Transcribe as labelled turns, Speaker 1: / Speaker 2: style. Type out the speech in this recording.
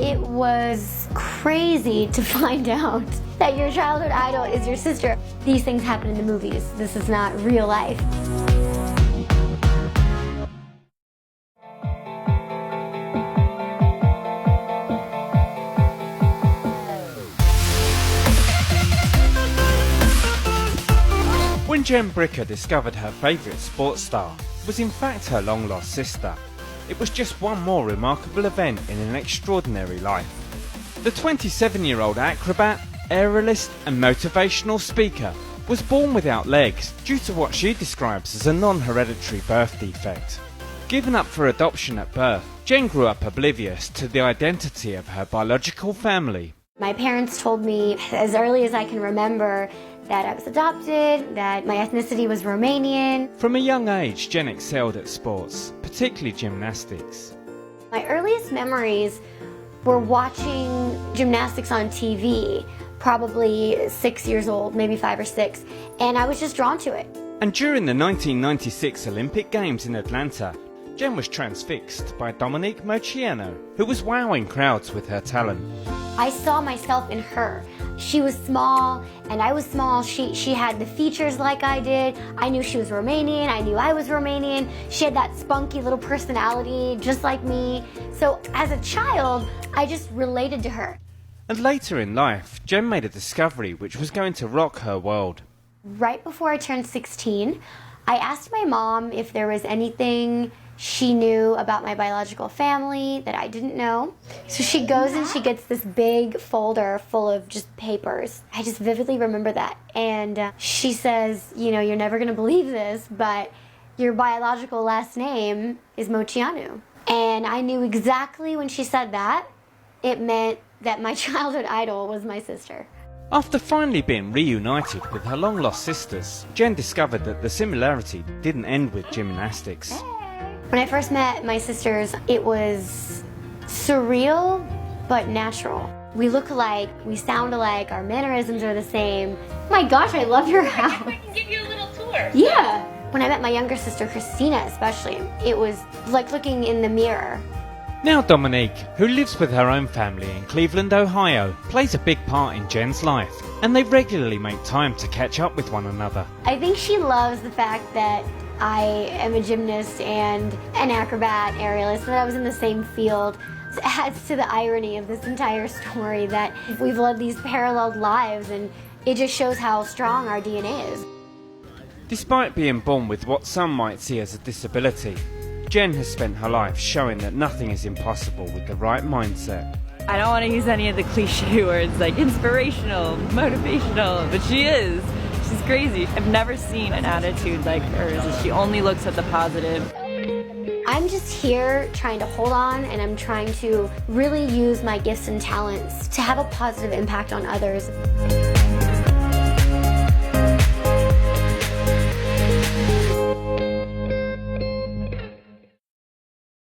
Speaker 1: It was crazy to find out that your childhood idol is your sister. These things happen in the movies. This is not real life.
Speaker 2: When Jen Bricker discovered her favourite sports star was in fact her long-lost sister, it was just one more remarkable event in an extraordinary life. The 27-year-old acrobat, aerialist and motivational speaker was born without legs due to what she describes as a non-hereditary birth defect. Given up for adoption at birth, Jen grew up oblivious to the identity of her biological family.
Speaker 1: My parents told me as early as I can remember that I was adopted, that my ethnicity was Romanian.
Speaker 2: From a young age, Jen excelled at sports, particularly gymnastics.
Speaker 1: My earliest memories were watching gymnastics on TV, probably 6 years old, maybe 5 or 6, and I was just drawn to it.
Speaker 2: And during the 1996 Olympic Games in Atlanta, Jen was transfixed by Dominique Moceanu, who was wowing crowds with her talent.
Speaker 1: I saw myself in her. She was small and I was small. She had the features like I did. I knew she was Romanian. I knew I was Romanian. She had that spunky little personality just like me. So as a child, I just related to her.
Speaker 2: And later in life, Jen made a discovery which was going to rock her world.
Speaker 1: Right before I turned 16, I asked my mom if there was anything she knew about my biological family that I didn't know. So she goes and she gets this big folder full of just papers. I just vividly remember that. And she says, you know, you're never going to believe this, but your biological last name is Moceanu. And I knew exactly when she said that, it meant that my childhood idol was my sister.
Speaker 2: After finally being reunited with her long-lost sisters, Jen discovered that the similarity didn't end with gymnastics.
Speaker 1: When I first met my sisters, it was surreal but natural. We look alike, we sound alike, our mannerisms are the same. My gosh, I love your house.
Speaker 3: I can give you a little tour.
Speaker 1: Yeah. When I met my younger sister, Christina especially, it was like looking in the mirror.
Speaker 2: Now Dominique, who lives with her own family in Cleveland, Ohio, plays a big part in Jen's life, and they regularly make time to catch up with one another.
Speaker 1: I think she loves the fact that I am a gymnast and an acrobat, aerialist, and that I was in the same field. It adds to the irony of this entire story that we've led these paralleled lives, and it just shows how strong our DNA is.
Speaker 2: Despite being born with what some might see as a disability, Jen has spent her life showing that nothing is impossible with the right mindset.
Speaker 4: I don't want to use any of the cliche words like inspirational, motivational, but she is. She's crazy. I've never seen an attitude like hers. She only looks at the positive.
Speaker 1: I'm just here trying to hold on, and I'm trying to really use my gifts and talents to have a positive impact on others.